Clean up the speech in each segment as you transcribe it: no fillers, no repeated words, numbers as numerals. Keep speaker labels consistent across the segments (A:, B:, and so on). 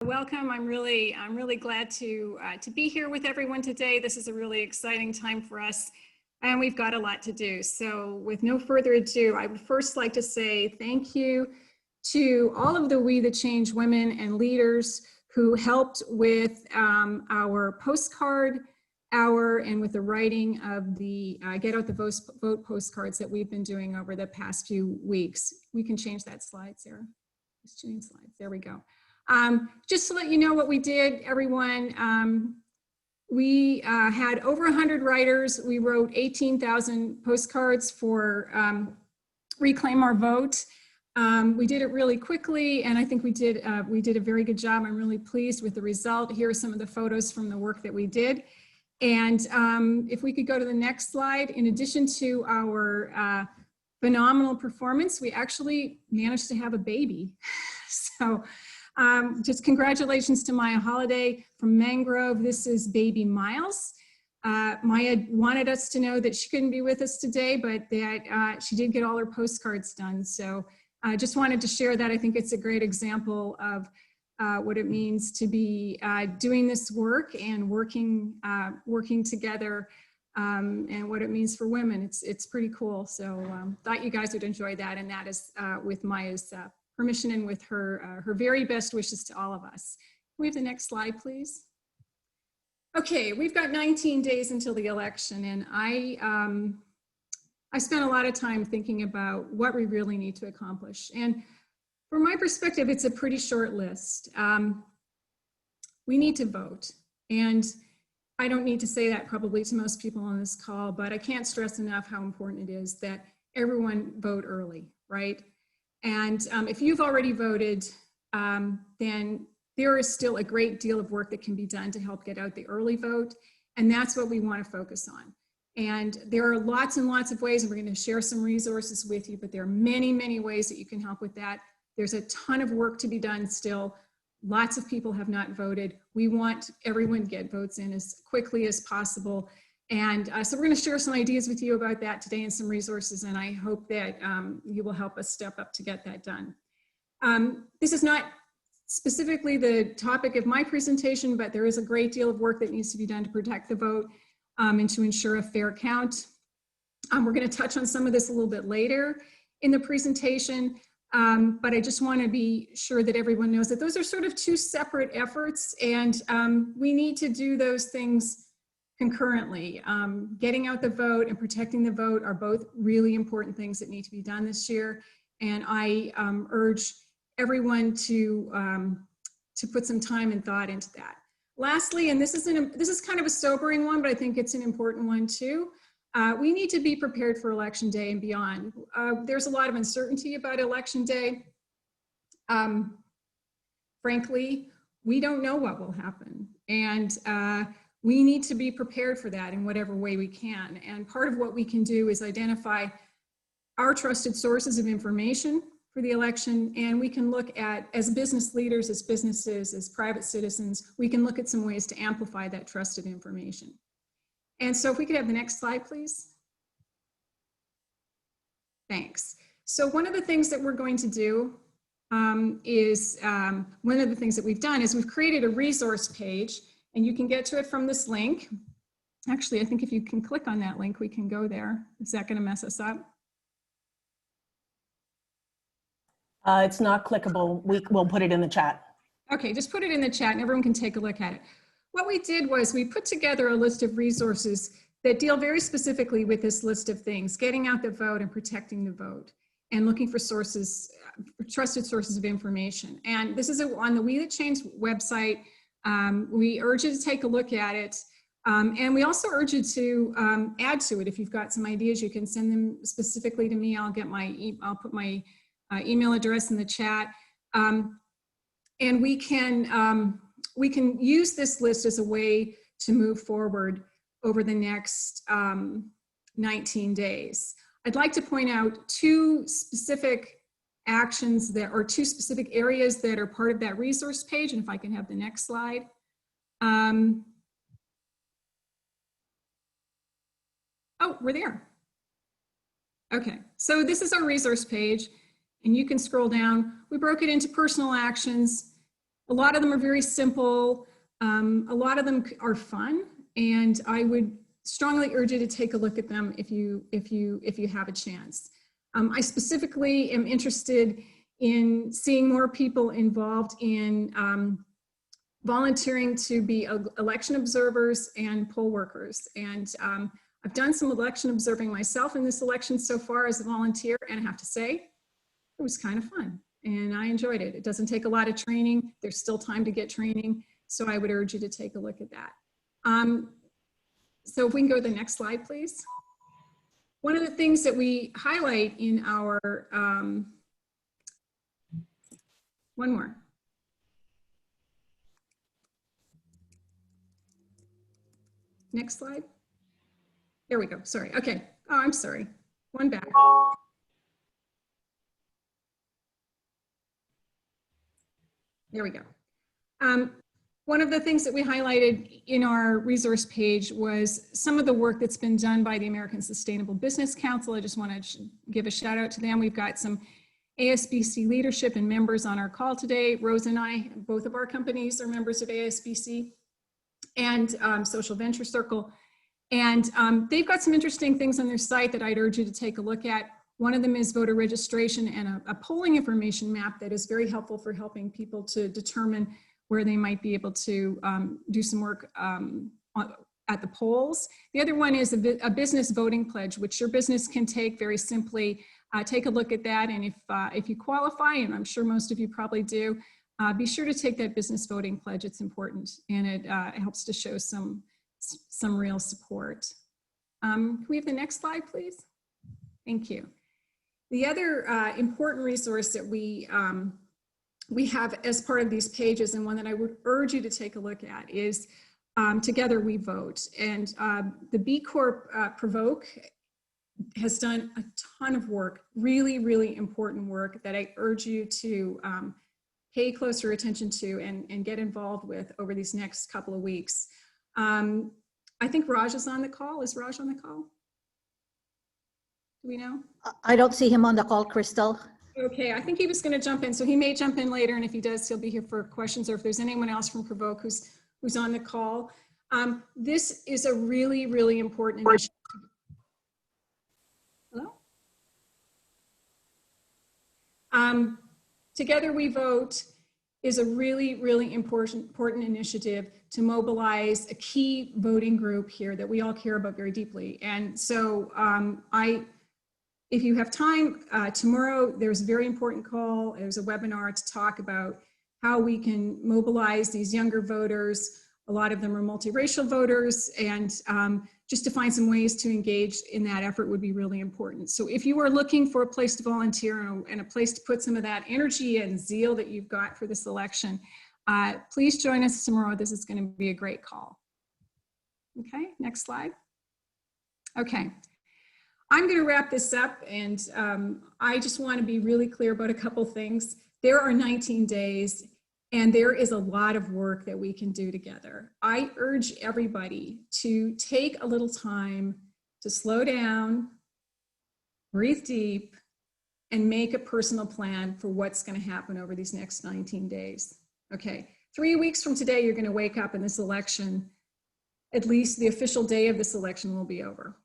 A: welcome. I'm really glad to be here with everyone today. This is a really exciting time for us, and we've got a lot to do. So with no further ado, I would first like to say thank you to all of the We the Change women and leaders who helped with our postcard hour and with the writing of the Get Out the Vote postcards that we've been doing over the past few weeks. We can change that slide, Sarah. Just change slides. There we go. Just to let you know what we did, everyone, we had over 100 writers. We wrote 18,000 postcards for Reclaim Our Vote. We did it really quickly, and I think we did a very good job. I'm really pleased with the result. Here are some of the photos from the work that we did. And if we could go to the next slide, in addition to our phenomenal performance, we actually managed to have a baby. So just congratulations to Maya Holiday from Mangrove. This is baby Miles. Maya wanted us to know that she couldn't be with us today, but that she did get all her postcards done. So I just wanted to share that. I think it's a great example of what it means to be doing this work and working together, and what it means for women. It's pretty cool. So thought you guys would enjoy that, and that is with Maya's permission and with her very best wishes to all of us. Can we have the next slide, please? Okay, we've got 19 days until the election, and I spent a lot of time thinking about what we really need to accomplish. And from my perspective, it's a pretty short list. We need to vote. And I don't need to say that probably to most people on this call, but I can't stress enough how important it is that everyone vote early, right? And if you've already voted, then there is still a great deal of work that can be done to help get out the early vote. And that's what we want to focus on. And there are lots and lots of ways, and we're going to share some resources with you, but there are many, many ways that you can help with that. There's a ton of work to be done still. Lots of people have not voted. We want everyone to get votes in as quickly as possible. And so we're going to share some ideas with you about that today and some resources, and I hope that you will help us step up to get that done. This is not specifically the topic of my presentation, but there is a great deal of work that needs to be done to protect the vote and to ensure a fair count. We're going to touch on some of this a little bit later in the presentation, but I just want to be sure that everyone knows that those are sort of two separate efforts, and we need to do those things concurrently. Getting out the vote and protecting the vote are both really important things that need to be done this year, and I urge everyone to put some time and thought into that. Lastly, and this is kind of a sobering one, but I think it's an important one too, we need to be prepared for Election Day and beyond. There's a lot of uncertainty about Election Day. Frankly, we don't know what will happen, and we need to be prepared for that in whatever way we can. And part of what we can do is identify our trusted sources of information for the election, and we can look at, as business leaders, as businesses, as private citizens, we can look at some ways to amplify that trusted information. And so if we could have the next slide, please. Thanks. So one of the things that we're going to do one of the things that we've done is we've created a resource page, and you can get to it from this link. Actually, I think if you can click on that link, we can go there. Is that going to mess us up?
B: It's not clickable. We'll put it in the chat.
A: Okay, just put it in the chat and everyone can take a look at it. What we did was we put together a list of resources that deal very specifically with this list of things: getting out the vote and protecting the vote, and looking for sources, trusted sources of information. And this is on the WeTheChange website. We urge you to take a look at it. And we also urge you to add to it. If you've got some ideas, you can send them specifically to me. I'll put my email address in the chat. And we can use this list as a way to move forward over the next 19 days. I'd like to point out two specific actions that, or two specific areas that are part of that resource page. And if I can have the next slide. Oh, we're there. Okay, so this is our resource page, and you can scroll down. We broke it into personal actions, A lot of them are very simple. A lot of them are fun, and I would strongly urge you to take a look at them if you have a chance. I specifically am interested in seeing more people involved in volunteering to be election observers and poll workers. And I've done some election observing myself in this election so far as a volunteer, and I have to say, it was kind of fun and I enjoyed it. It doesn't take a lot of training. There's still time to get training. So I would urge you to take a look at that. So if we can go to the next slide, please. One of the things that we highlight in our, one more. Next slide. There we go, sorry, okay. Oh, I'm sorry, one back. There we go. One of the things that we highlighted in our resource page was some of the work that's been done by the American Sustainable Business Council. I just want to give a shout out to them. We've got some ASBC leadership and members on our call today. Rose and I, both of our companies are members of ASBC and Social Venture Circle. And they've got some interesting things on their site that I'd urge you to take a look at. One of them is voter registration and a polling information map that is very helpful for helping people to determine where they might be able to do some work at the polls. The other one is a business voting pledge, which your business can take very simply. Take a look at that, and if you qualify, and I'm sure most of you probably do, be sure to take that business voting pledge. It's important, and it helps to show some real support. Can we have the next slide, please? Thank you. The other important resource that we have as part of these pages, and one that I would urge you to take a look at, is Together We Vote. And the B Corp Provoke has done a ton of work, really, really important work that I urge you to pay closer attention to and get involved with over these next couple of weeks. I think Raj is on the call. Is Raj on the call? Do we know?
C: I don't see him on the call, Crystal.
A: Okay, I think he was going to jump in, so he may jump in later, and if he does, he'll be here for questions, or if there's anyone else from Provoke who's on the call. This is a really, really important initiative. Hello? Together We Vote is a really, really important initiative to mobilize a key voting group here that we all care about very deeply. And so if you have time, tomorrow there's a very important call. There's a webinar to talk about how we can mobilize these younger voters. A lot of them are multiracial voters, and just to find some ways to engage in that effort would be really important. So if you are looking for a place to volunteer and a place to put some of that energy and zeal that you've got for this election, please join us tomorrow. This is going to be a great call. Okay, next slide. Okay. I'm going to wrap this up, and I just want to be really clear about a couple things. There are 19 days, and there is a lot of work that we can do together. I urge everybody to take a little time to slow down, breathe deep, and make a personal plan for what's going to happen over these next 19 days. Okay, 3 weeks from today, you're going to wake up in this election. At least the official day of this election will be over.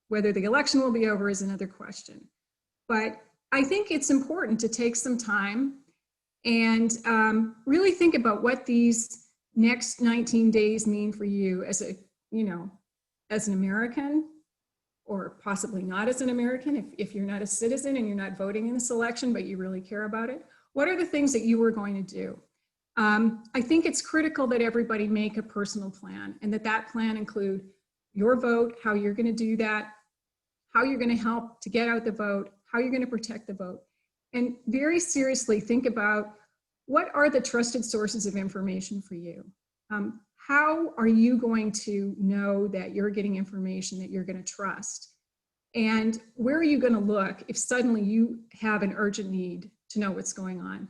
A: Whether the election will be over is another question. But I think it's important to take some time and really think about what these next 19 days mean for you as a, as an American, or possibly not as an American, if you're not a citizen and you're not voting in this election, but you really care about it. What are the things that you are going to do? I think it's critical that everybody make a personal plan, and that plan include your vote, how you're going to do that, how you're going to help to get out the vote, how you're going to protect the vote. And very seriously think about, what are the trusted sources of information for you? How are you going to know that you're getting information that you're going to trust? And where are you going to look if suddenly you have an urgent need to know what's going on?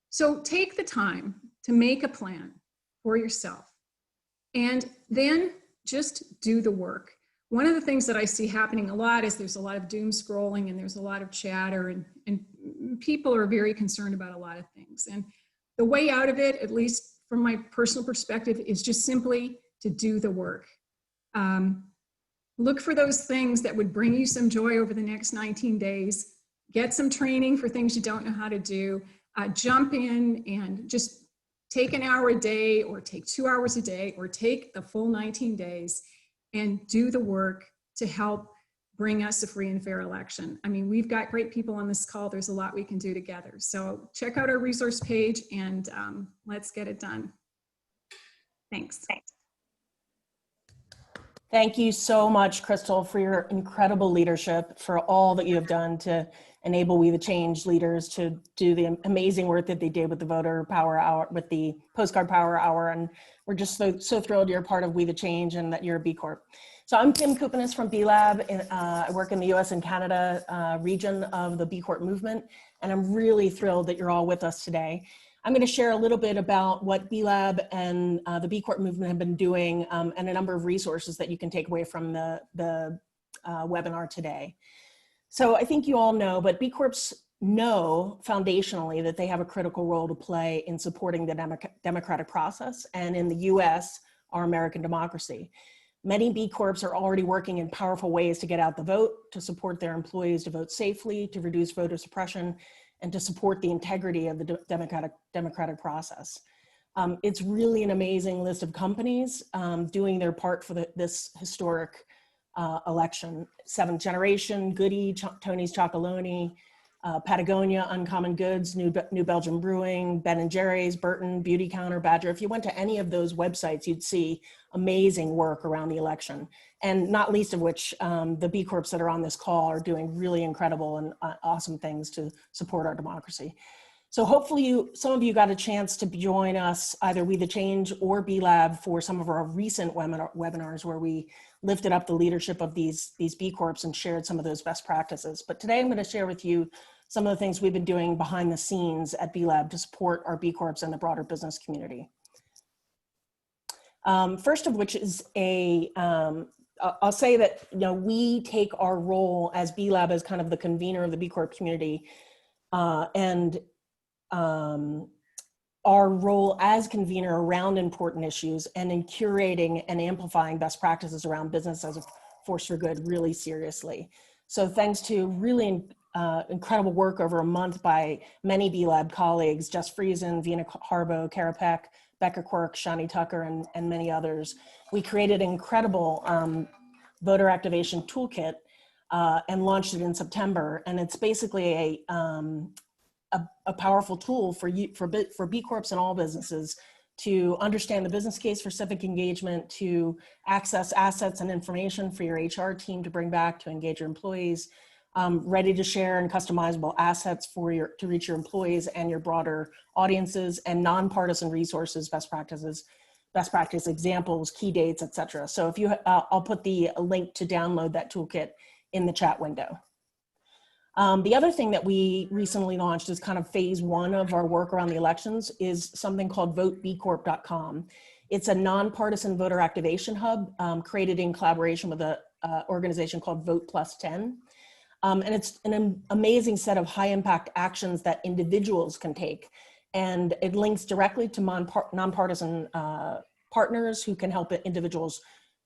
A: So take the time to make a plan for yourself, and then just do the work. One of the things that I see happening a lot is there's a lot of doom scrolling, and there's a lot of chatter, and people are very concerned about a lot of things. And the way out of it, at least from my personal perspective, is just simply to do the work. Look for those things that would bring you some joy over the next 19 days. Get some training for things you don't know how to do. Jump in and just take an hour a day, or take 2 hours a day, or take the full 19 days and do the work to help bring us a free and fair election. I mean, we've got great people on this call. There's a lot we can do together. So check out our resource page and let's get it done. Thanks.
B: Thank you so much, Crystal, for your incredible leadership, for all that you have done to enable WeTheChange leaders to do the amazing work that they did with the Voter Power Hour, with the Postcard Power Hour. And we're just so thrilled you're part of WeTheChange and that you're a B Corp. So I'm Kim Coupounas from B Lab. I work in the US and Canada region of the B Corp movement. And I'm really thrilled that you're all with us today. I'm going to share a little bit about what B Lab and the B Corp movement have been doing, and a number of resources that you can take away from the webinar today. So I think you all know, but B Corps know foundationally that they have a critical role to play in supporting the democratic process, and in the US, our American democracy. Many B Corps are already working in powerful ways to get out the vote, to support their employees to vote safely, to reduce voter suppression, and to support the integrity of the democratic process. It's really an amazing list of companies doing their part for this historic election. Seventh Generation, Goody, Tony's Chocolonely, Patagonia, Uncommon Goods, New Belgium Brewing, Ben & Jerry's, Burton, Beauty Counter, Badger. If you went to any of those websites, you'd see amazing work around the election. And not least of which, the B Corps that are on this call are doing really incredible and awesome things to support our democracy. So hopefully some of you got a chance to join us, either WeTheChange or B Lab, for some of our recent webinars where we lifted up the leadership of these B Corps and shared some of those best practices. But today I'm going to share with you some of the things we've been doing behind the scenes at B Lab to support our B Corps and the broader business community. First of which is I'll say that, you know, we take our role as B Lab as kind of the convener of the B Corp community, and our role as convener around important issues and in curating and amplifying best practices around business as a force for good really seriously. So thanks to really incredible work over a month by many B Lab colleagues, Jess Friesen, Vina Harbo, Kara Peck, Becca Quirk, Shani Tucker, and many others, we created an incredible voter activation toolkit and launched it in September. And it's basically a powerful tool for B Corps and all businesses to understand the business case for civic engagement, to access assets and information for your HR team to bring back to engage your employees, ready to share and customizable assets to reach your employees and your broader audiences, and nonpartisan resources, best practice examples, key dates, etc. So if you, I'll put the link to download that toolkit in the chat window. The other thing that we recently launched is kind of phase one of our work around the elections is something called votebcorp.com. It's a nonpartisan voter activation hub created in collaboration with an organization called Vote Plus 10. And it's an amazing set of high impact actions that individuals can take. And it links directly to nonpartisan partners who can help individuals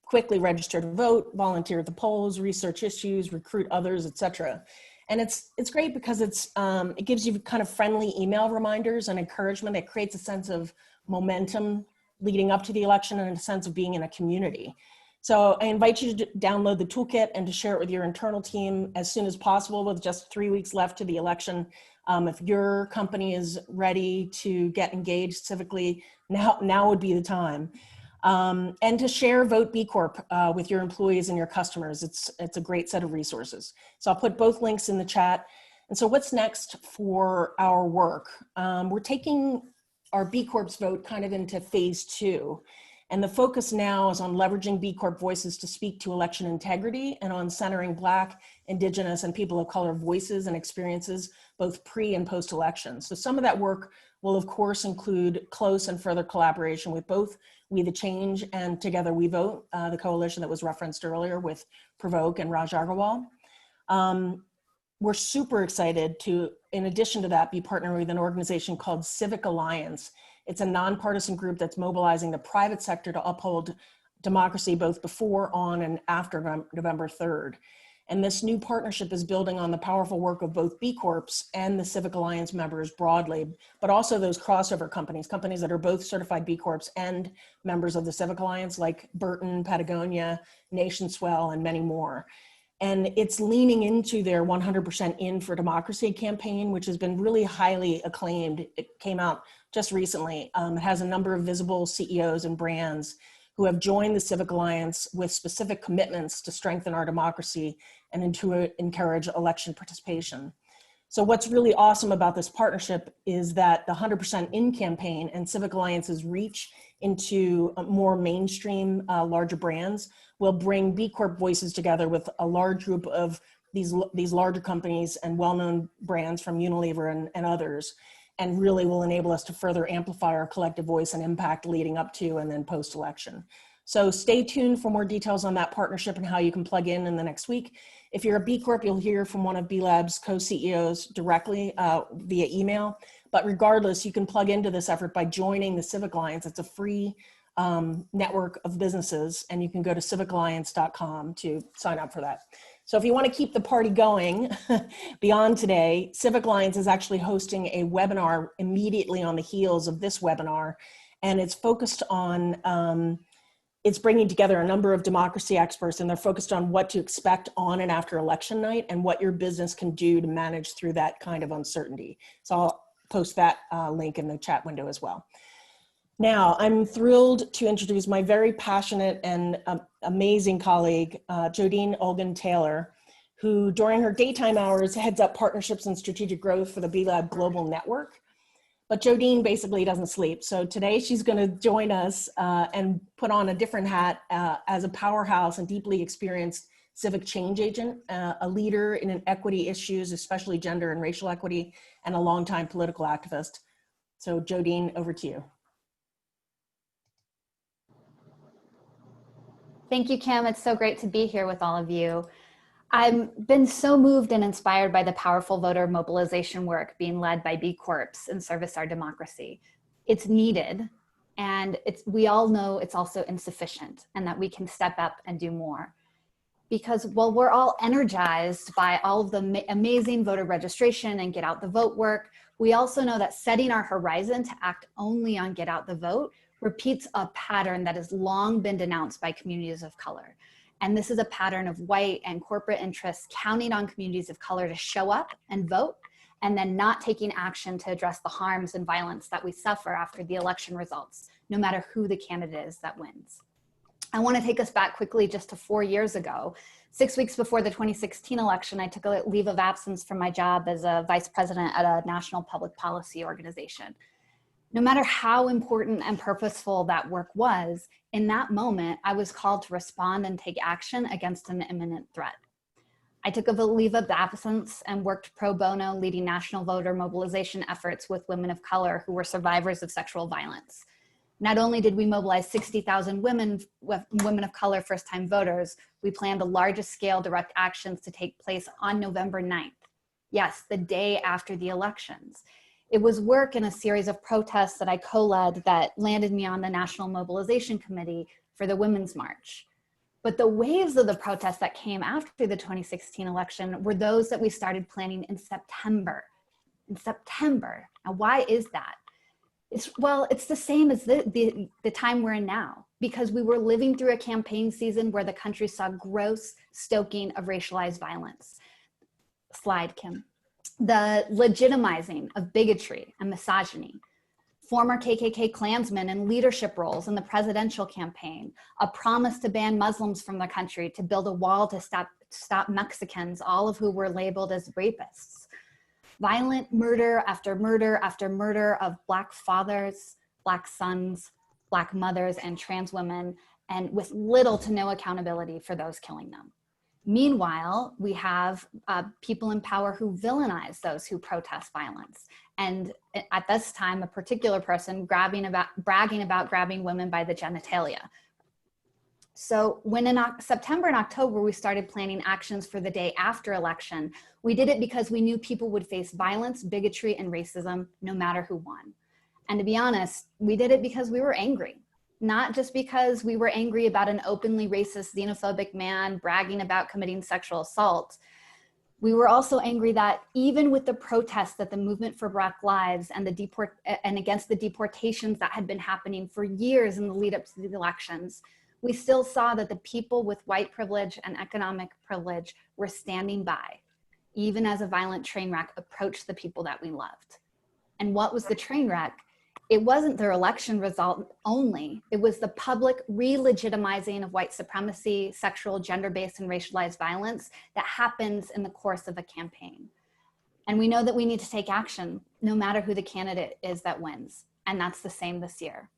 B: quickly register to vote, volunteer at the polls, research issues, recruit others, etc. And it's great because it gives you kind of friendly email reminders and encouragement that creates a sense of momentum leading up to the election and a sense of being in a community. So I invite you to download the toolkit and to share it with your internal team as soon as possible, with just 3 weeks left to the election. If your company is ready to get engaged civically, now would be the time. And to share Vote B Corp with your employees and your customers. It's a great set of resources. So I'll put both links in the chat. And so what's next for our work? We're taking our B Corp's vote kind of into phase two. And the focus now is on leveraging B Corp voices to speak to election integrity and on centering Black, Indigenous, and people of color voices and experiences, both pre and post-election. So some of that work will of course include close and further collaboration with both WeTheChange and Together We Vote, the coalition that was referenced earlier with Provoke and Raj Agarwal. We're super excited to, in addition to that, be partnering with an organization called Civic Alliance. It's a nonpartisan group that's mobilizing the private sector to uphold democracy both before, on, and after November 3rd. And this new partnership is building on the powerful work of both B Corps and the Civic Alliance members broadly, but also those crossover companies that are both certified B Corps and members of the Civic Alliance, like Burton, Patagonia, Nation Swell, and many more. And it's leaning into their 100% In for Democracy campaign, which has been really highly acclaimed. It came out just recently. It has a number of visible CEOs and brands who have joined the Civic Alliance with specific commitments to strengthen our democracy and to encourage election participation. So what's really awesome about this partnership is that the 100% In campaign and Civic Alliance's reach into more mainstream, larger brands will bring B Corp voices together with a large group of these larger companies and well-known brands from Unilever and others, and really will enable us to further amplify our collective voice and impact leading up to and then post-election. So stay tuned for more details on that partnership and how you can plug in the next week. If you're a B Corp, you'll hear from one of B Lab's co-CEOs directly via email. But regardless, you can plug into this effort by joining the Civic Alliance. It's a free network of businesses, and you can go to civicalliance.com to sign up for that. So if you want to keep the party going beyond today, Civic Alliance is actually hosting a webinar immediately on the heels of this webinar, and it's focused on it's bringing together a number of democracy experts, and they're focused on what to expect on and after election night and what your business can do to manage through that kind of uncertainty. So I'll post that link in the chat window as well. Now, I'm thrilled to introduce my very passionate and amazing colleague, Jodeen Olguín-Tayler, who during her daytime hours heads up partnerships and strategic growth for the B Lab Global Network. But Jodeen basically doesn't sleep. So today she's going to join us and put on a different hat as a powerhouse and deeply experienced civic change agent, a leader in equity issues, especially gender and racial equity, and a longtime political activist. So Jodeen, over to you.
D: Thank you, Kim. It's so great to be here with all of you. I've been so moved and inspired by the powerful voter mobilization work being led by B Corps in service our democracy. It's needed, and we all know it's also insufficient, and that we can step up and do more. Because while we're all energized by all of the amazing voter registration and get out the vote work, we also know that setting our horizon to act only on get out the vote repeats a pattern that has long been denounced by communities of color. And this is a pattern of white and corporate interests counting on communities of color to show up and vote, and then not taking action to address the harms and violence that we suffer after the election results, no matter who the candidate is that wins. I want to take us back quickly just to 4 years ago. 6 weeks before the 2016 election, I took a leave of absence from my job as a vice president at a national public policy organization. No matter how important and purposeful that work was, in that moment, I was called to respond and take action against an imminent threat. I took a leave of absence and worked pro bono, leading national voter mobilization efforts with women of color who were survivors of sexual violence. Not only did we mobilize 60,000 women of color first-time voters, we planned the largest scale direct actions to take place on November 9th. Yes, the day after the elections. It was work in a series of protests that I co-led that landed me on the National Mobilization Committee for the Women's March. But the waves of the protests that came after the 2016 election were those that we started planning in September. Now, why is that? It's the same as the time we're in now, because we were living through a campaign season where the country saw gross stoking of racialized violence. Slide, Kim. The legitimizing of bigotry and misogyny, former KKK Klansmen in leadership roles in the presidential campaign, a promise to ban Muslims from the country, to build a wall to stop Mexicans, all of who were labeled as rapists. Violent murder after murder after murder of Black fathers, Black sons, Black mothers, and trans women, and with little to no accountability for those killing them. Meanwhile, we have people in power who villainize those who protest violence. And at this time, a particular person bragging about grabbing women by the genitalia. So when in September and October, we started planning actions for the day after election, we did it because we knew people would face violence, bigotry, and racism no matter who won. And to be honest, we did it because we were angry. Not just because we were angry about an openly racist, xenophobic man bragging about committing sexual assault. We were also angry that even with the protests that the movement for Black Lives and against the deportations that had been happening for years in the lead up to the elections, we still saw that the people with white privilege and economic privilege were standing by, even as a violent train wreck approached the people that we loved. And what was the train wreck? It wasn't their election result only. It was the public re-legitimizing of white supremacy, sexual, gender-based, and racialized violence that happens in the course of a campaign. And we know that we need to take action no matter who the candidate is that wins. And that's the same this year.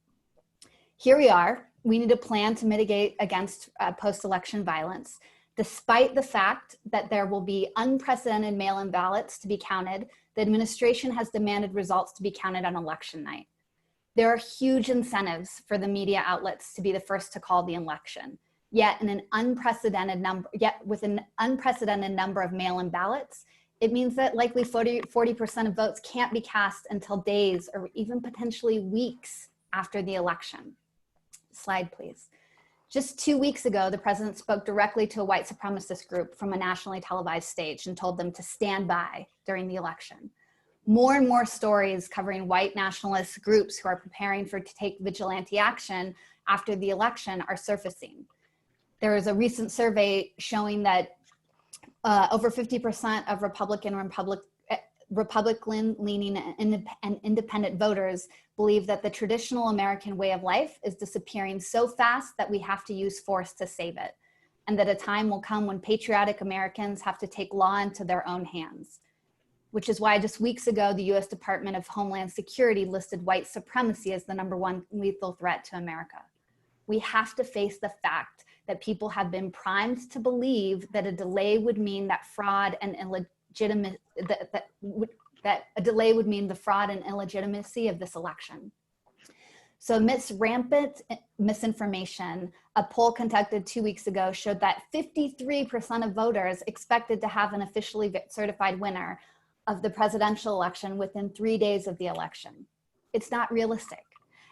D: Here we are. We need a plan to mitigate against post-election violence, despite the fact that there will be unprecedented mail-in ballots to be counted. The administration has demanded results to be counted on election night. There are huge incentives for the media outlets to be the first to call the election. Yet with an unprecedented number of mail-in ballots, it means that likely 40% of votes can't be cast until days or even potentially weeks after the election. Slide, please. Just 2 weeks ago, the president spoke directly to a white supremacist group from a nationally televised stage and told them to stand by during the election. More and more stories covering white nationalist groups who are preparing to take vigilante action after the election are surfacing. There is a recent survey showing that over 50% of Republican-leaning and independent voters believe that the traditional American way of life is disappearing so fast that we have to use force to save it, and that a time will come when patriotic Americans have to take law into their own hands. Which is why just weeks ago, the US Department of Homeland Security listed white supremacy as the #1 lethal threat to America. We have to face the fact that people have been primed to believe that a delay would mean that fraud and that a delay would mean the fraud and illegitimacy of this election. So amidst rampant misinformation, a poll conducted 2 weeks ago showed that 53% of voters expected to have an officially certified winner of the presidential election within 3 days of the election. It's not realistic.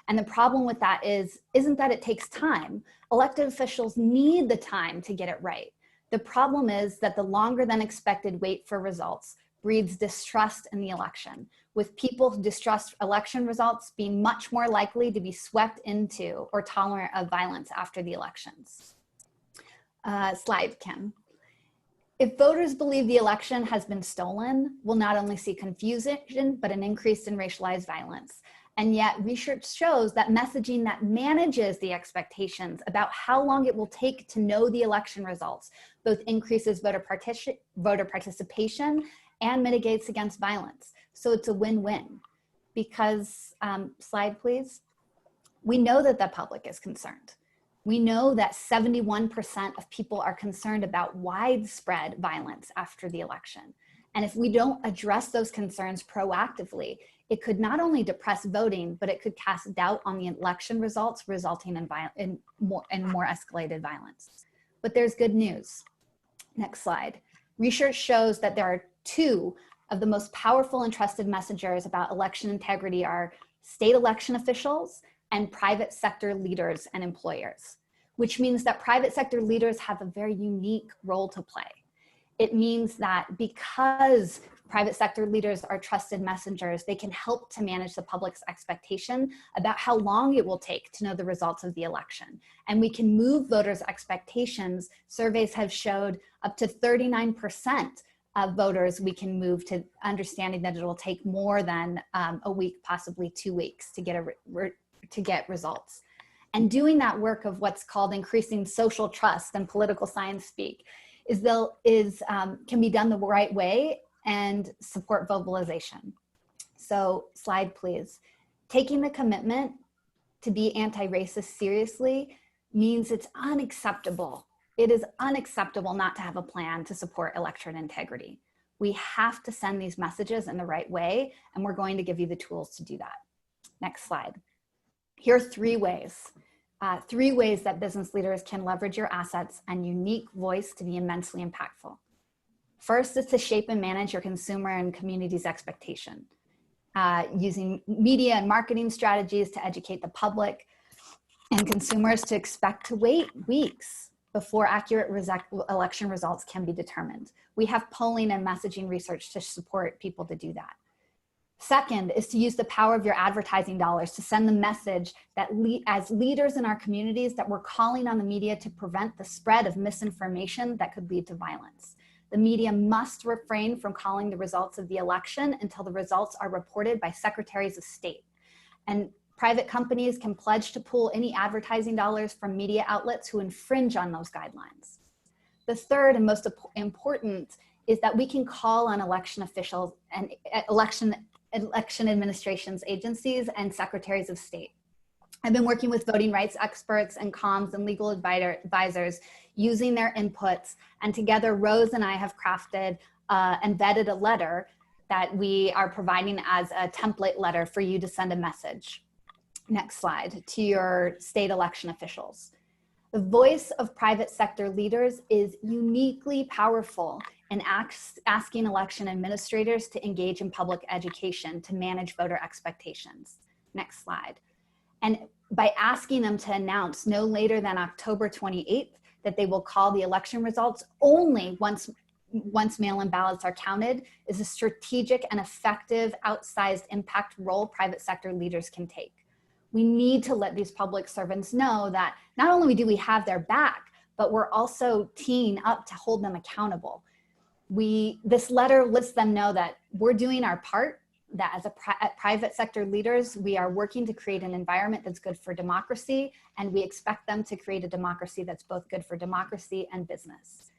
D: And the problem with that isn't that it takes time. Elected officials need the time to get it right. The problem is that the longer than expected wait for results breeds distrust in the election, with people who distrust election results being much more likely to be swept into or tolerant of violence after the elections. Slide, Kim. If voters believe the election has been stolen, we'll not only see confusion, but an increase in racialized violence. And yet research shows that messaging that manages the expectations about how long it will take to know the election results both increases voter participation and mitigates against violence. So it's a win-win because, slide please, we know that the public is concerned. We know that 71% of people are concerned about widespread violence after the election. And if we don't address those concerns proactively, it could not only depress voting, but it could cast doubt on the election results, resulting in more escalated violence. But there's good news. Next slide. Research shows that there are two of the most powerful and trusted messengers about election integrity are state election officials and private sector leaders and employers, which means that private sector leaders have a very unique role to play. It means that because private sector leaders are trusted messengers, they can help to manage the public's expectation about how long it will take to know the results of the election. And we can move voters' expectations. Surveys have showed up to 39% of voters we can move to understanding that it will take more than a week, possibly 2 weeks to get results. And doing that work of what's called increasing social trust and political science speak can be done the right way and support mobilization. So slide please. Taking the commitment to be anti-racist seriously means it's unacceptable. It is unacceptable not to have a plan to support election integrity. We have to send these messages in the right way, and we're going to give you the tools to do that. Next slide. Here are 3 ways. 3 ways that business leaders can leverage your assets and unique voice to be immensely impactful. First is to shape and manage your consumer and community's expectation. using media and marketing strategies to educate the public and consumers to expect to wait weeks before accurate election results can be determined. We have polling and messaging research to support people to do that. Second is to use the power of your advertising dollars to send the message that as leaders in our communities that we're calling on the media to prevent the spread of misinformation that could lead to violence. The media must refrain from calling the results of the election until the results are reported by secretaries of state. And private companies can pledge to pull any advertising dollars from media outlets who infringe on those guidelines. The third and most important is that we can call on election officials and election administrations agencies and secretaries of state. I've been working with voting rights experts and comms and legal advisors using their inputs, and together Rose and I have crafted and vetted a letter that we are providing as a template letter for you to send a message. Next slide, to your state election officials. The voice of private sector leaders is uniquely powerful in asking election administrators to engage in public education to manage voter expectations. Next slide. And by asking them to announce no later than October 28th that they will call the election results only once mail-in ballots are counted is a strategic and effective outsized impact role private sector leaders can take. We need to let these public servants know that not only do we have their back, but we're also teeing up to hold them accountable. This letter lets them know that we're doing our part, that as private sector leaders, we are working to create an environment that's good for democracy, and we expect them to create a democracy that's both good for democracy and business.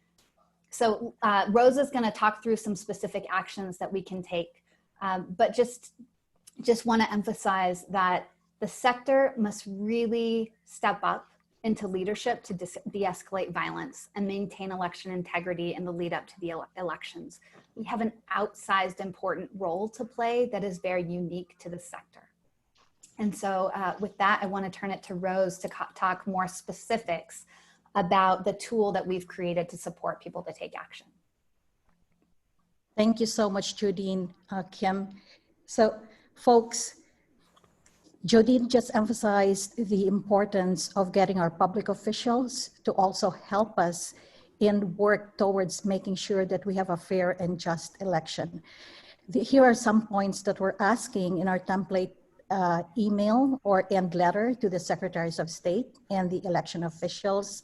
D: So Rose is going to talk through some specific actions that we can take, but just want to emphasize that the sector must really step up into leadership to de-escalate violence and maintain election integrity in the lead up to the elections. We have an outsized important role to play that is very unique to the sector. And so with that, I want to turn it to Rose to talk more specifics about the tool that we've created to support people to take action.
C: Thank you so much, Jodeen, Kim. So folks, Jodeen just emphasized the importance of getting our public officials to also help us in work towards making sure that we have a fair and just election. Here are some points that we're asking in our template email and letter to the secretaries of state and the election officials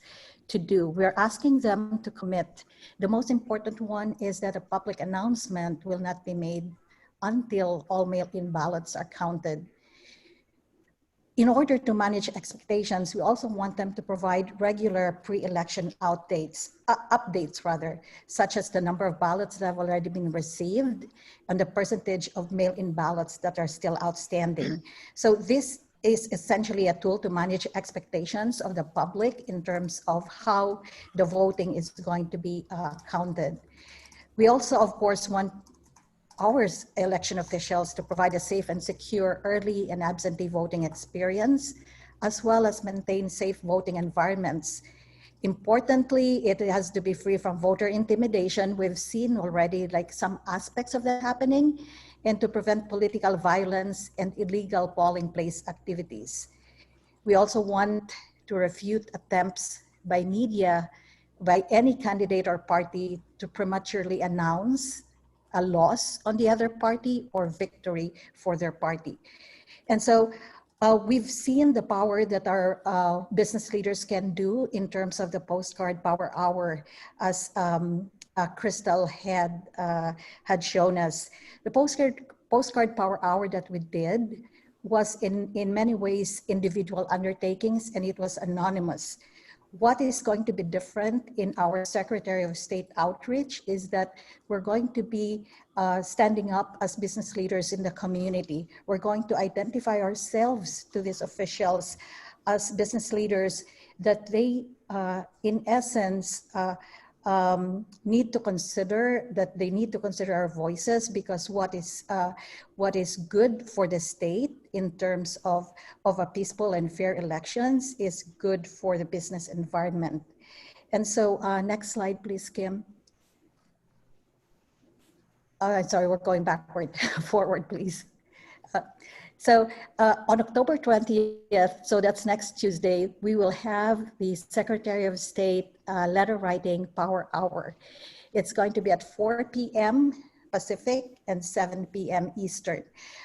C: to do. We're asking them to commit. The most important one is that a public announcement will not be made until all mail-in ballots are counted. In order to manage expectations, we also want them to provide regular pre-election updates, such as the number of ballots that have already been received and the percentage of mail-in ballots that are still outstanding. So this is essentially a tool to manage expectations of the public in terms of how the voting is going to be counted. We also, of course, want our election officials to provide a safe and secure early and absentee voting experience, as well as maintain safe voting environments. Importantly, it has to be free from voter intimidation. We've seen already like some aspects of that happening, and to prevent political violence and illegal polling place activities. We also want to refute attempts by media, by any candidate or party to prematurely announce a loss on the other party or victory for their party. And so we've seen the power that our business leaders can do in terms of the postcard power hour, as Crystal had shown us. The postcard power hour that we did was in many ways individual undertakings, and it was anonymous. What is going to be different in our Secretary of State outreach is that we're going to be standing up as business leaders in the community. We're going to identify ourselves to these officials as business leaders that they, in essence, need to consider our voices, because what is good for the state in terms of a peaceful and fair elections is good for the business environment. And so next slide, please, Kim. Sorry, we're going backward, forward, please. So on October 20th, so that's next Tuesday, we will have the Secretary of State letter writing power hour. It's going to be at 4 p.m. Pacific and 7 p.m. Eastern.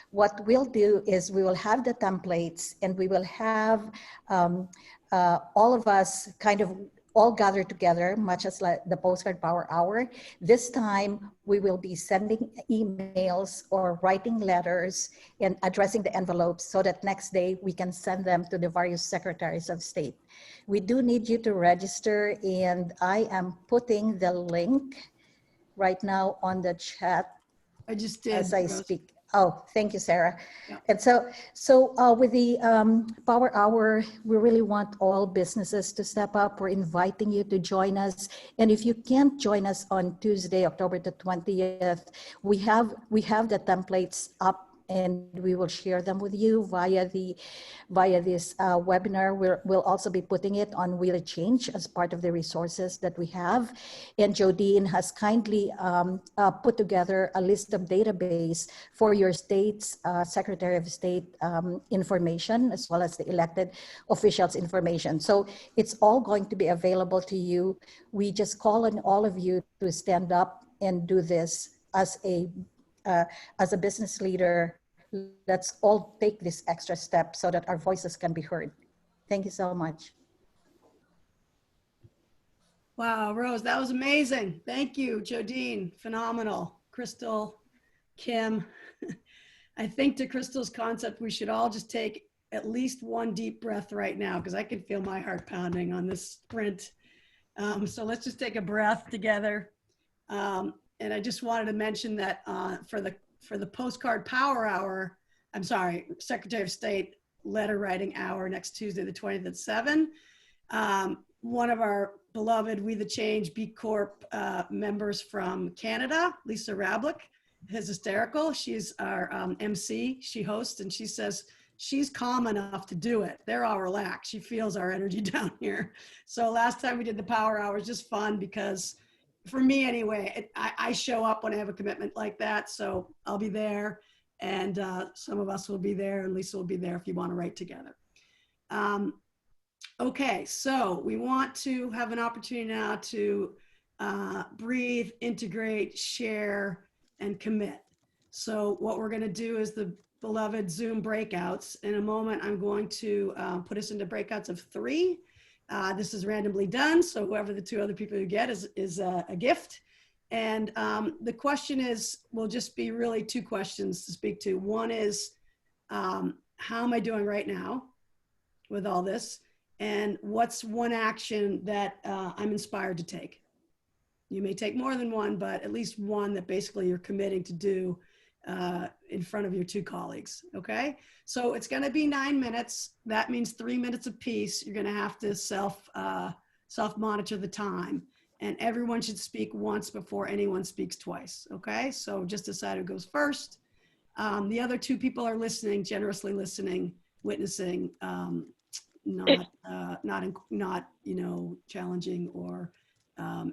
C: What we'll do is we will have the templates and we will have all of us kind of all gather together, much as like the postcard power hour. This time we will be sending emails or writing letters and addressing the envelopes so that next day we can send them to the various secretaries of state. We do need you to register, and I am putting the link right now on the chat
E: I just did.
C: as I
E: Rose.
C: speak. Oh, thank you, Sarah.
E: Yeah.
C: And so with the Power Hour, we really want all businesses to step up. We're inviting you to join us. And if you can't join us on Tuesday, October the 20th, we have the templates up and we will share them with you via this webinar. We'll also be putting it on WeTheChange as part of the resources that we have. And Jodeen has kindly put together a list of database for your state's Secretary of State information, as well as the elected officials information. So it's all going to be available to you. We just call on all of you to stand up and do this as a business leader. Let's all take this extra step so that our voices can be heard. Thank you so much.
E: Wow, Rose, that was amazing. Thank you, Jodeen. Phenomenal. Crystal, Kim. I think to Crystal's concept, we should all just take at least one deep breath right now, because I can feel my heart pounding on this sprint. So let's just take a breath together. And I just wanted to mention that for the postcard power hour, I'm sorry, Secretary of State letter writing hour next Tuesday, the 20th at 7. One of our beloved WeTheChange B Corp members from Canada, Lisa Rablick, is hysterical. She's our MC. She hosts, and she says she's calm enough to do it. They're all relaxed. She feels our energy down here. So last time we did the power hour was just fun because, for me anyway, I show up when I have a commitment like that. So I'll be there, and some of us will be there, and Lisa will be there if you want to write together. Okay, so we want to have an opportunity now to breathe, integrate, share, and commit. So what we're going to do is the beloved Zoom breakouts. In a moment, I'm going to put us into breakouts of 3. This is randomly done, so whoever the 2 other people you get is a gift. And the question will just be really 2 questions to speak to. One is, how am I doing right now with all this? And what's one action that I'm inspired to take? You may take more than one, but at least one that basically you're committing to do in front of your 2 colleagues, okay? So it's gonna be 9 minutes. That means 3 minutes apiece. You're gonna have to self-monitor the time. And everyone should speak once before anyone speaks twice, okay? So just decide who goes first. The other 2 people are listening, generously listening, witnessing, not challenging or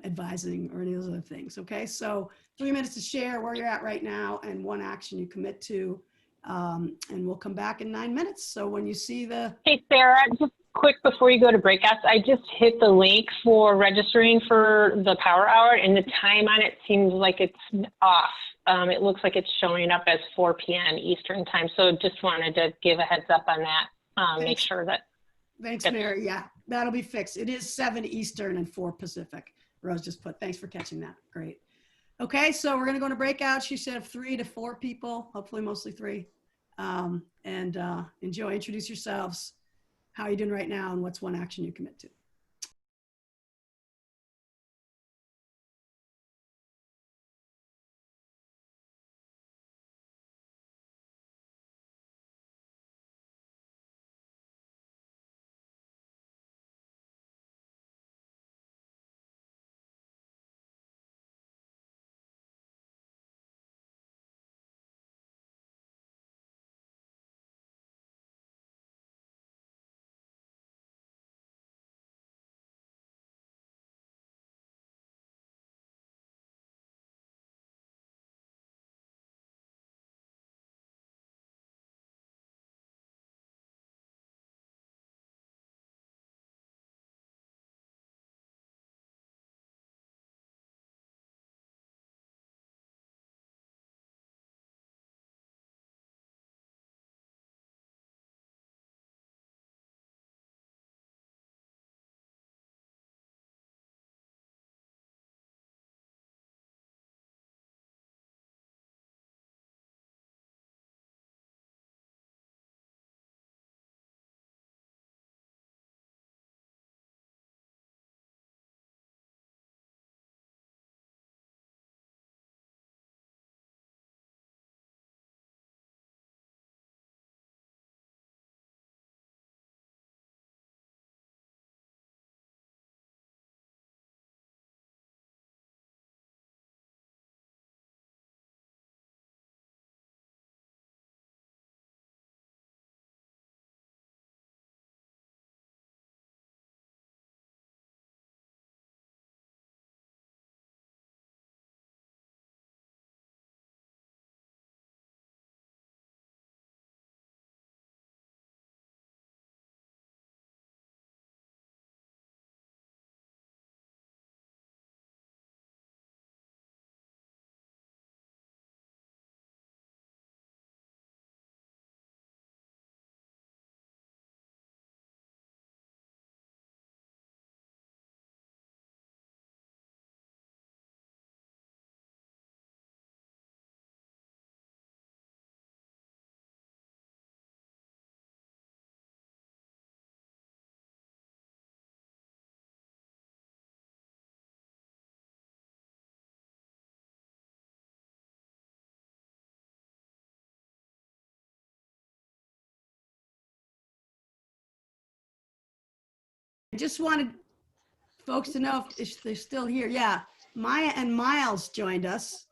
E: advising or any of those other things. Okay, so 3 minutes to share where you're at right now and one action you commit to, and we'll come back in 9 minutes. So when you see the
F: Hey Sarah, just quick before you go to breakouts, I just hit the link for registering for the power hour, and the time on it seems like it's off. It looks like it's showing up as 4 p.m. Eastern time. So just wanted to give a heads up on that. Make sure that.
E: Thanks, Mary. Yeah, that'll be fixed. It is 7 Eastern and 4 Pacific. Rose just put, thanks for catching that. Great. Okay, so we're gonna go to breakout. She said 3 to 4 people, hopefully mostly 3. Enjoy, introduce yourselves. How are you doing right now and what's one action you commit to? just wanted folks to know if they're still here. Yeah, Maya and Miles joined us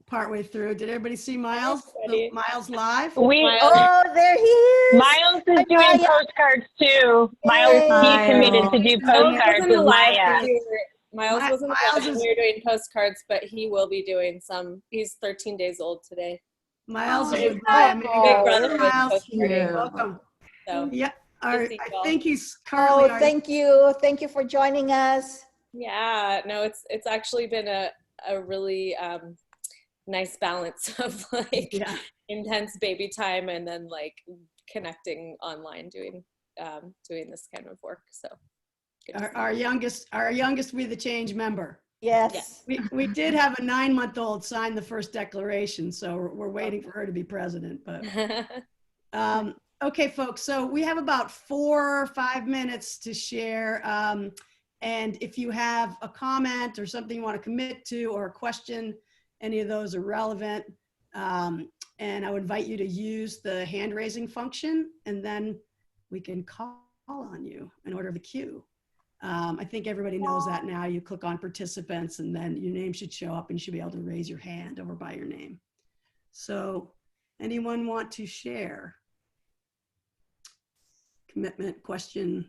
E: partway through. Did everybody see Miles? Miles live?
G: Oh, there he is.
F: Miles is
G: Hi,
F: doing
G: Maya.
F: postcards too. Miles, he committed to do postcards with Maya.
H: Miles wasn't
E: Miles
H: allowed when
E: is-
H: we were doing postcards, but he will be doing some. He's 13 days old today.
E: Miles is
G: Oh,
E: with Maya. Maybe
H: Big
E: go-
H: brother with
E: Miles,
H: postcarding.
E: welcome.
H: So
E: Yeah,
H: Good to see
E: I
H: you all.
E: think he's currently.
G: Oh, thank you. Thank you for joining us.
H: yeah, no, it's actually been a really nice balance of like
E: Yeah.
H: intense baby time and then like connecting online doing this kind of work. So good to see
E: Our youngest We the Change member.
G: Yes.
E: We did have a 9-month-old sign the first declaration, so we're waiting for her to be president. But
H: you.
E: okay, folks. So we have about 4 or 5 minutes to share. And if you have a comment or something you want to commit to or a question, any of those are relevant. And I would invite you to use the hand raising function, and then we can call on you in order of the queue. I think everybody knows that now. You click on participants and then your name should show up and you should be able to raise your hand over by your name. So anyone want to share? Commitment, question,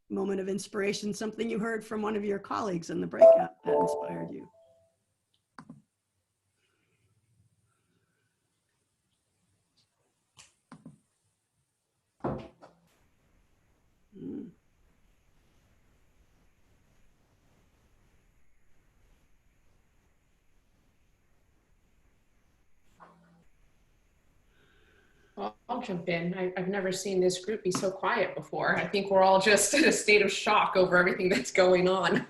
E: moment of inspiration, something you heard from one of your colleagues in the breakout that inspired you?
I: Well, I'll jump in. I've never seen this group be so quiet before. I think we're all just in a state of shock over everything that's going on.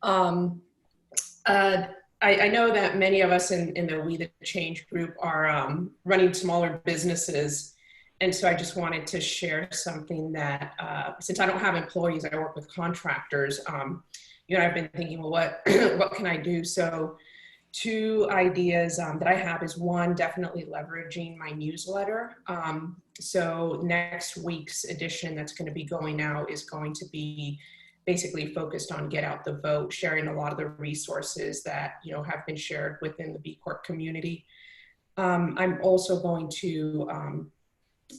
I: I know that many of us in the We the Change group are running smaller businesses. And so I just wanted to share something that, since I don't have employees, I work with contractors. I've been thinking, well, what can I do? So 2 ideas that I have is, one, definitely leveraging my newsletter. So next week's edition that's going to be going out is going to be basically focused on get out the vote, sharing a lot of the resources that have been shared within the B Corp community. I'm also going to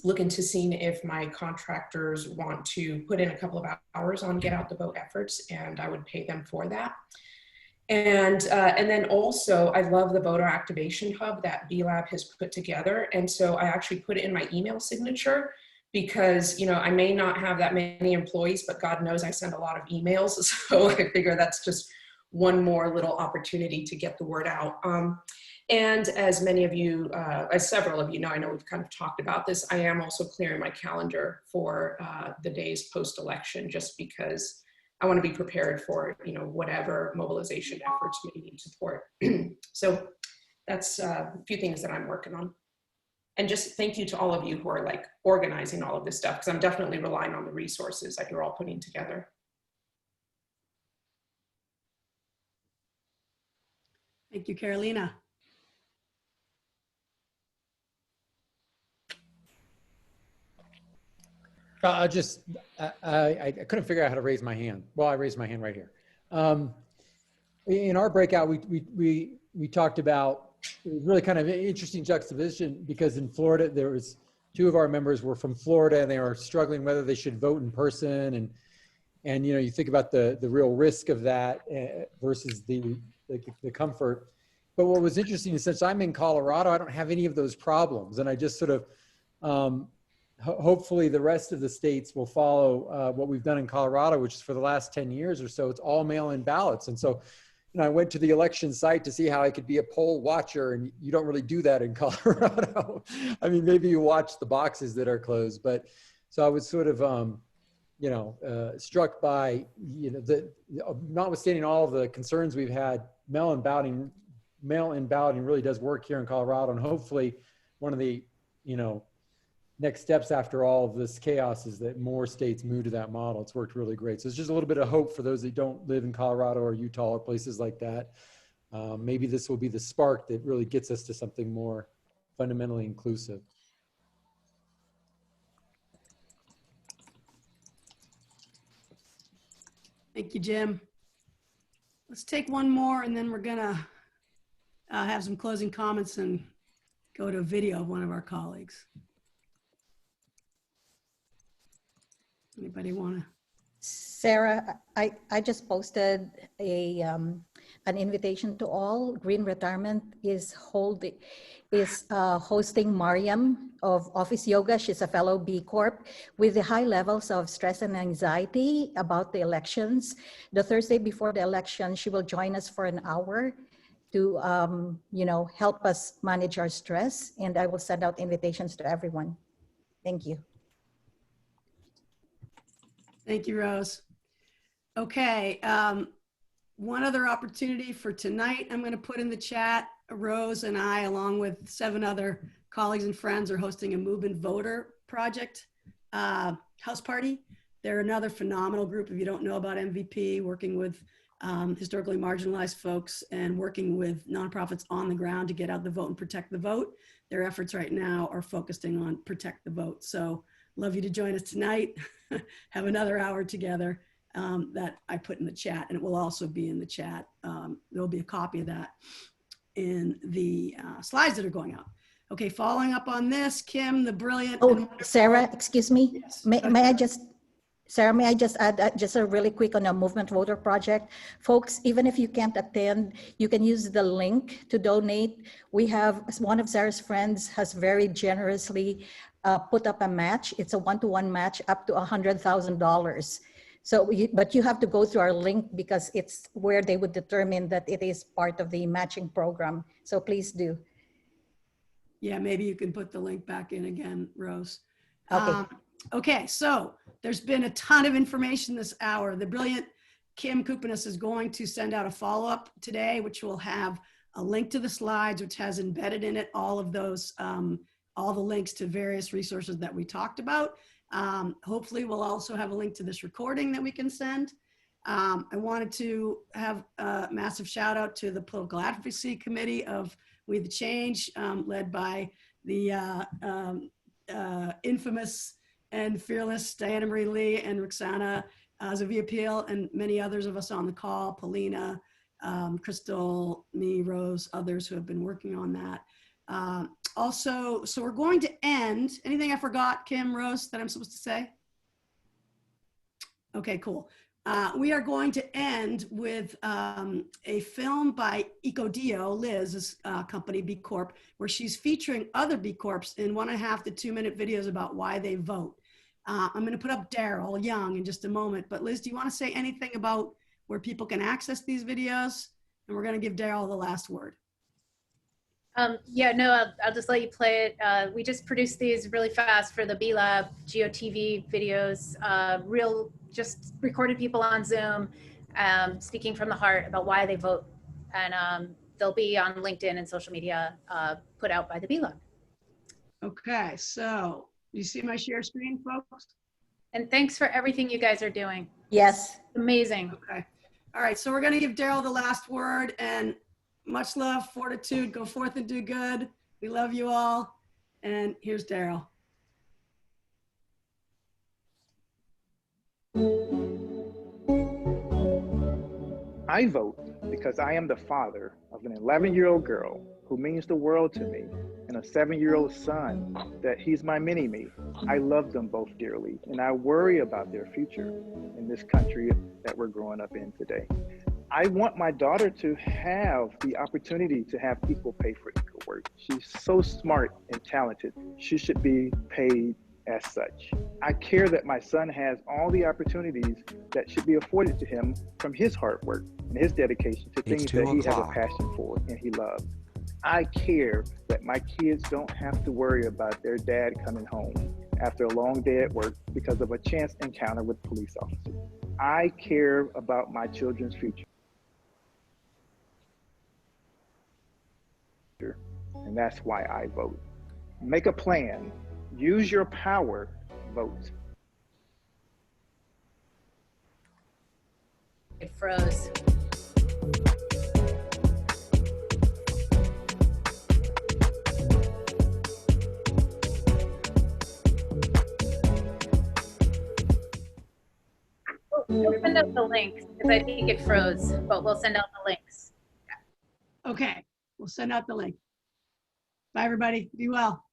I: look into seeing if my contractors want to put in a couple of hours on get out the vote efforts, and I would pay them for that. And then also, I love the voter activation hub that B-Lab has put together. And so I actually put it in my email signature because, I may not have that many employees, but God knows I send a lot of emails. So I figure that's just one more little opportunity to get the word out. And as many of you, as several of you know, I know we've kind of talked about this, I am also clearing my calendar for the days post-election, just because I want to be prepared for, whatever mobilization efforts we need support. So that's a few things that I'm working on. And just thank you to all of you who are like organizing all of this stuff, because I'm definitely relying on the resources that you're all putting together.
E: Thank you, Carolina.
J: I couldn't figure out how to raise my hand. Well, I raised my hand right here. In our breakout, we talked about, it was really kind of an interesting juxtaposition, because in Florida, there was 2 of our members were from Florida, and they were struggling whether they should vote in person. And you think about the real risk of that versus the comfort. But what was interesting is, since I'm in Colorado, I don't have any of those problems. And I just sort of, hopefully the rest of the states will follow what we've done in Colorado, which is for the last 10 years or so, it's all mail-in ballots. And so, I went to the election site to see how I could be a poll watcher, and you don't really do that in Colorado. I mean, maybe you watch the boxes that are closed, but so I was sort of, struck by, notwithstanding all of the concerns we've had, mail-in balloting really does work here in Colorado. And hopefully one of the, next steps after all of this chaos is that more states move to that model. It's worked really great. So it's just a little bit of hope for those that don't live in Colorado or Utah or places like that. Maybe this will be the spark that really gets us to something more fundamentally inclusive.
E: Thank you, Jim. Let's take one more and then we're gonna have some closing comments and go to a video of one of our colleagues. Anybody wanna?
C: Sarah, I just posted an invitation to all. Green Retirement is hosting Mariam of Office Yoga. She's a fellow B Corp with the high levels of stress and anxiety about the elections. The Thursday before the election, she will join us for an hour to help us manage our stress. And I will send out invitations to everyone. Thank you.
E: Thank you, Rose. Okay, one other opportunity for tonight, I'm going to put in the chat. Rose and I, along with 7 other colleagues and friends, are hosting a Movement Voter Project house party. They're another phenomenal group, if you don't know about MVP, working with historically marginalized folks and working with nonprofits on the ground to get out the vote and protect the vote. Their efforts right now are focusing on protect the vote. So love you to join us tonight. Have another hour together that I put in the chat, and it will also be in the chat. There'll be a copy of that in the slides that are going out. Okay, following up on this, Kim, the brilliant.
C: Oh, Sarah, excuse me.
E: Yes.
C: May I just, Sarah, may I just add just a really quick on a Movement Voter Project? Folks, even if you can't attend, you can use the link to donate. We have, one of Sarah's friends has very generously put up a match. It's a one-to-one match up to $100,000. So, but you have to go through our link because it's where they would determine that it is part of the matching program. So please do.
E: Yeah, maybe you can put the link back in again, Rose.
C: Okay.
E: Okay, so there's been a ton of information this hour. The brilliant Kim Coupounas is going to send out a follow-up today, which will have a link to the slides, which has embedded in it all of those, all the links to various resources that we talked about. Hopefully we'll also have a link to this recording that we can send. I wanted to have a massive shout out to the Political Advocacy Committee of WeTheChange, led by the infamous and fearless Diana Marie Lee and Roxana Zavia-Peel, and many others of us on the call, Paulina, Crystal, me, Rose, others who have been working on that. Also, so we're going to end, anything I forgot, Kim, Rose, that I'm supposed to say? Okay, cool. We are going to end with a film by Ecodio, Liz's company, B Corp, where she's featuring other B Corps in 1.5 to 2 minute videos about why they vote. I'm going to put up Daryl Young in just a moment, but Liz, do you want to say anything about where people can access these videos? And we're going to give Daryl the last word.
K: Yeah, no, I'll just let you play it. We just produced these really fast for the B Lab GeoTV videos, just recorded people on Zoom, speaking from the heart about why they vote. And they'll be on LinkedIn and social media put out by the B Lab.
E: Okay, so you see my share screen, folks?
K: And thanks for everything you guys are doing.
C: Yes.
K: Amazing.
E: Okay. All right, so we're going to give Daryl the last word, and much love, fortitude, go forth and do good. We love you all. And here's Daryl.
L: I vote because I am the father of an 11-year-old girl who means the world to me, and a 7-year-old son that he's my mini-me. I love them both dearly, and I worry about their future in this country that we're growing up in today. I want my daughter to have the opportunity to have equal pay for equal work. She's so smart and talented. She should be paid as such. I care that my son has all the opportunities that should be afforded to him from his hard work and his dedication to things that he has a passion for and he loves. I care that my kids don't have to worry about their dad coming home after a long day at work because of a chance encounter with police officers. I care about my children's future. And that's why I vote. Make a plan. Use your power. Vote.
K: It froze.
E: Everybody
K: send out the links because I think it froze, but we'll send out the links.
E: Okay, we'll send out the link. Bye, everybody. Be well.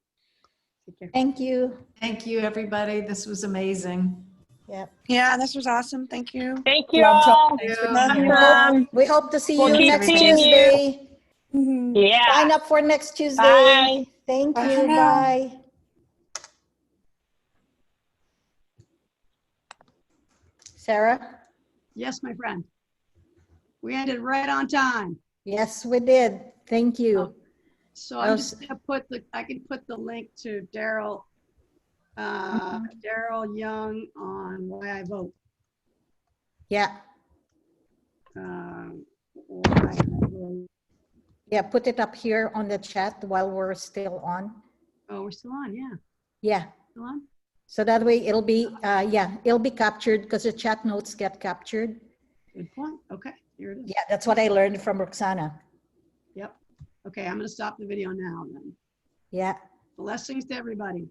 G: Take care. Thank you.
M: Thank you, everybody. This was amazing.
G: Yep.
N: Yeah, this was awesome. Thank you.
F: Thank you
B: Love
F: all.
B: talking.
M: Thanks for
G: We
M: being here.
G: hope, we hope to see
F: We'll
G: you
F: keep
G: next
F: seeing you.
G: Tuesday.
F: Yeah.
G: Sign up for next Tuesday.
F: Bye.
G: Thank
N: Bye
G: you.
N: for now.
G: Bye. Sarah?
E: Yes, my friend. We ended right on time.
G: Yes, we did. Thank you.
E: So I'm just gonna put I can put the link to Daryl Young on Why I Vote.
G: Yeah.
E: Why I Vote.
G: Yeah, put it up here on the chat while we're still on.
E: Oh, we're still on, yeah.
G: Yeah.
E: Still on?
G: So that way it'll be, it'll be captured because the chat notes get captured.
E: Good point. Okay, here it is.
G: Yeah, that's what I learned from Roxana.
E: Yep. Okay, I'm gonna stop the video now then.
G: Yeah.
E: Blessings to everybody.